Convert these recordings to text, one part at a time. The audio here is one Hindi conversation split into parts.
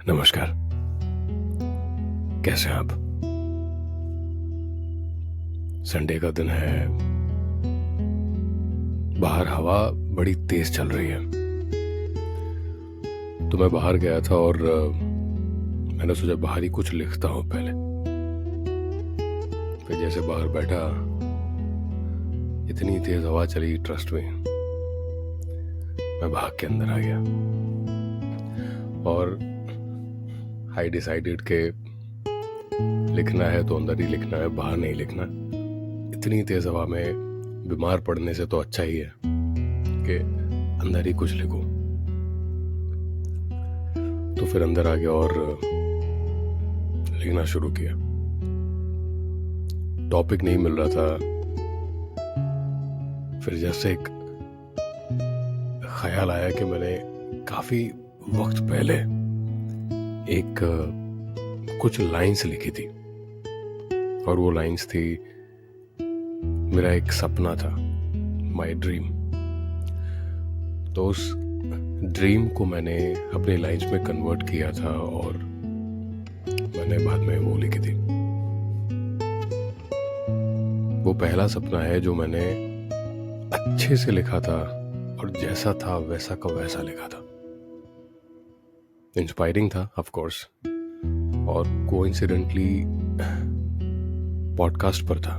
नमस्कार। कैसे हैं आप? संडे का दिन है, बाहर हवा बड़ी तेज चल रही है। तो मैं बाहर गया था और मैंने सोचा बाहर ही कुछ लिखता हूँ पहले। फिर जैसे बाहर बैठा, इतनी तेज हवा चली, ट्रस्ट में मैं भाग के अंदर आ गया और आई डिसाइडेड के लिखना है तो अंदर ही लिखना है, बाहर नहीं लिखना। इतनी तेज हवा में बीमार पड़ने से तो अच्छा ही है कि अंदर ही कुछ लिखूं। तो फिर अंदर आ गया और लिखना शुरू किया। टॉपिक नहीं मिल रहा था। फिर जैसे एक ख्याल आया कि मैंने काफी वक्त पहले एक कुछ लाइंस लिखी थी और वो लाइंस थी, मेरा एक सपना था, माय ड्रीम। तो उस ड्रीम को मैंने अपने लाइंस में कन्वर्ट किया था और मैंने बाद में वो लिखी थी। वो पहला सपना है जो मैंने अच्छे से लिखा था और जैसा था वैसा का वैसा लिखा था। इंस्पायरिंग था ऑफ कोर्स, और कोइंसिडेंटली पॉडकास्ट पर था।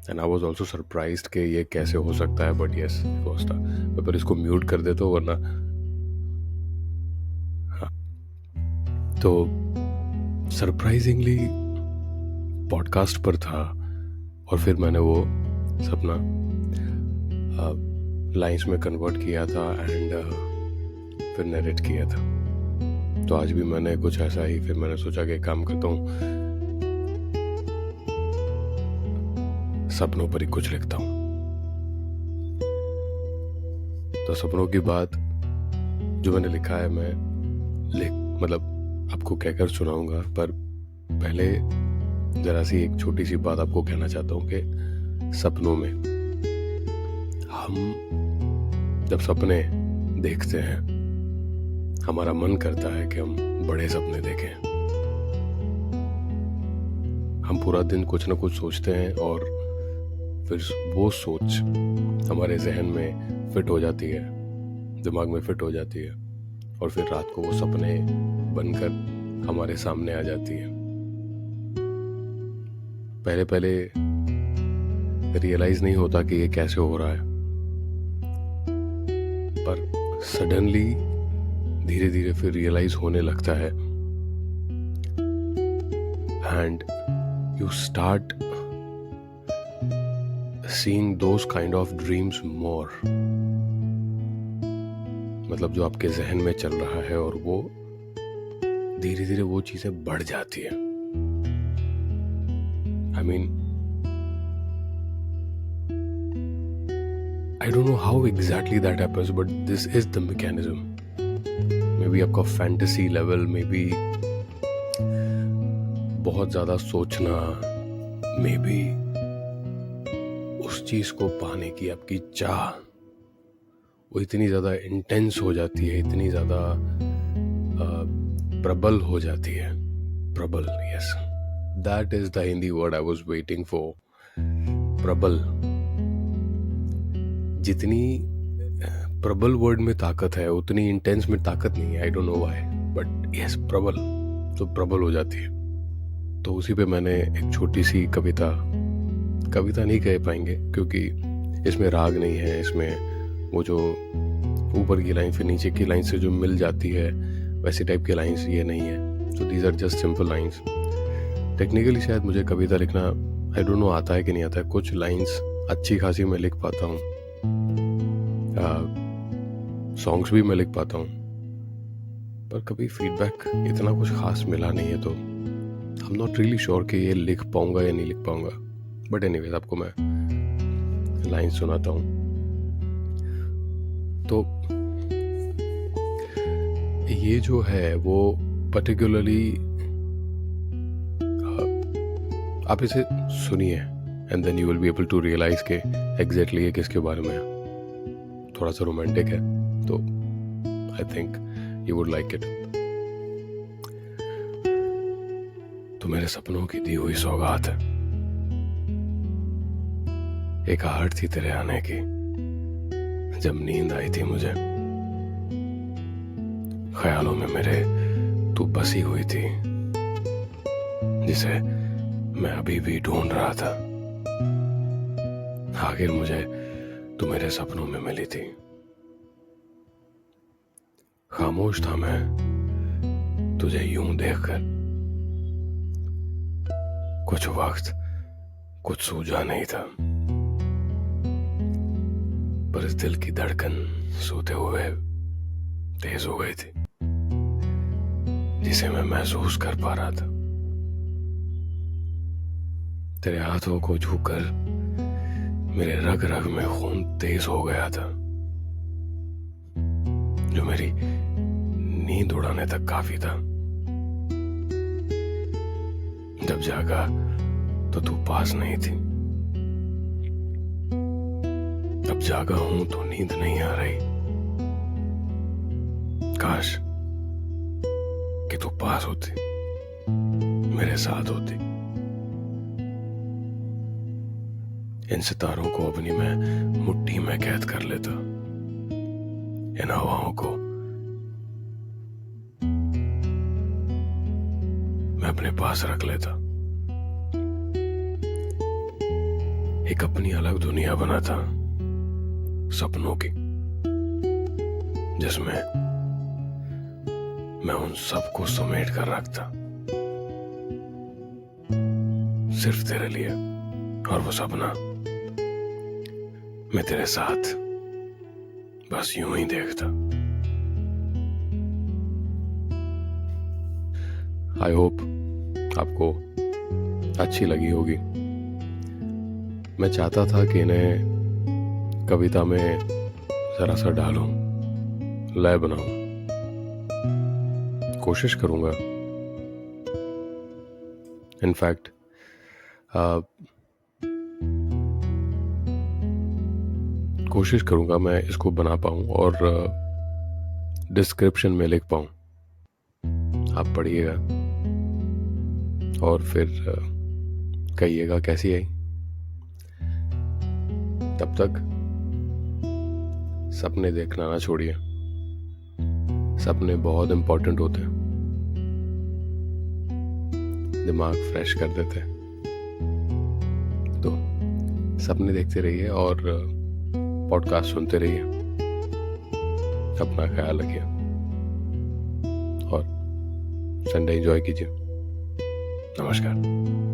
And I was also surprised कि ये कैसे हो सकता है, बट यस इट वाज था। मैं पर इसको म्यूट कर देता हूँ वरना हाँ। तो सरप्राइजिंगली पॉडकास्ट पर था और फिर मैंने वो सपना लाइंस में कन्वर्ट किया था एंड फिर नरेट किया था। तो आज भी मैंने कुछ ऐसा ही, फिर मैंने सोचा कि काम करता हूँ, सपनों पर ही कुछ लिखता हूँ। तो सपनों की बात जो मैंने लिखा है मैं मतलब आपको कहकर सुनाऊंगा, पर पहले जरा सी एक छोटी सी बात आपको कहना चाहता हूँ कि सपनों में हम जब सपने देखते हैं, हमारा मन करता है कि हम बड़े सपने देखें। हम पूरा दिन कुछ ना कुछ सोचते हैं और फिर वो सोच हमारे जहन में फिट हो जाती है, दिमाग में फिट हो जाती है और फिर रात को वो सपने बनकर हमारे सामने आ जाती है। पहले पहले रियलाइज नहीं होता कि ये कैसे हो रहा है, पर सडनली धीरे धीरे फिर रियलाइज होने लगता है and you start seeing those kind of dreams more. मतलब जो आपके जहन में चल रहा है और वो धीरे धीरे वो चीजें बढ़ जाती है। I mean, I don't know how exactly that happens, but this is the mechanism. Maybe आपका फैंटेसी लेवल में भी बहुत ज्यादा सोचना, मे बी उस चीज को पाने की आपकी चाह वो इतनी ज्यादा इंटेंस हो जाती है, इतनी ज्यादा प्रबल हो जाती है। प्रबल, yes, that is the Hindi word I was waiting for. प्रबल। जितनी प्रबल वर्ड में ताकत है उतनी इंटेंस में ताकत नहीं है। I don't know why, but yes, प्रबल, तो प्रबल हो जाती है। तो उसी पे मैंने एक छोटी सी कविता नहीं कह पाएंगे क्योंकि इसमें राग नहीं है, इसमें वो जो ऊपर की लाइन फिर नीचे की लाइन से जो मिल जाती है वैसी टाइप की लाइंस ये नहीं है। तो these are just simple lines. Technically शायद मुझे कविता लिखना आई डोंट नो आता है कि नहीं आता है। कुछ लाइंस अच्छी खासी मैं लिख पाता हूँ, सॉन्ग्स भी मैं लिख पाता हूँ, पर कभी फीडबैक इतना कुछ खास मिला नहीं है। तो I am not really sure कि ये लिख पाऊंगा या नहीं लिख पाऊंगा। बट एनीवेज आपको मैं लाइन सुनाता हूँ। तो ये जो है वो पर्टिकुलरली आप इसे सुनिए and then you will be able to realise के एग्जैक्टली ये किसके बारे में है। थोड़ा सा रोमांटिक है तो I think you would like it. तो मेरे सपनों की दी हुई सौगात है, एक आहट थी तेरे आने की जब नींद आई थी मुझे। ख्यालों में मेरे तू बसी हुई थी, जिसे मैं अभी भी ढूंढ रहा था। आखिर मुझे तू मेरे सपनों में मिली थी। खामोश था मैं तुझे यूं देखकर, कुछ वक्त कुछ सूझा नहीं था, पर इस दिल की धड़कन सोते हुए तेज हो गई थी, जिसे मैं महसूस कर पा रहा था। तेरे हाथों को छूकर मेरे रग रग में खून तेज हो गया था, जो मेरी नींद उड़ाने तक काफी था। जब जागा तो तू पास नहीं थी, अब जागा हूं तो नींद नहीं आ रही। काश कि तू पास होती, मेरे साथ होती। इन सितारों को अपनी मैं मुट्ठी में कैद कर लेता, इन हवाओं को मैं अपने पास रख लेता। एक अपनी अलग दुनिया बनाता सपनों की, जिसमें मैं उन सबको समेट कर रखता, सिर्फ तेरे लिए। और वो सपना मैं तेरे साथ बस यूं ही देखता। आई होप आपको अच्छी लगी होगी। मैं चाहता था कि इन्हें कविता में जरा सा डालूं, लय बनाऊं, कोशिश करूंगा। इनफैक्ट कोशिश करूंगा मैं इसको बना पाऊं और डिस्क्रिप्शन में लिख पाऊं, आप पढ़िएगा और फिर कहिएगा कैसी आई। तब तक सपने देखना ना छोड़िए, सपने बहुत इंपॉर्टेंट होते हैं, दिमाग फ्रेश कर देते हैं। तो सपने देखते रहिए और पॉडकास्ट सुनते रहिए। अपना ख्याल रखिए और संडे एंजॉय कीजिए। नमस्कार।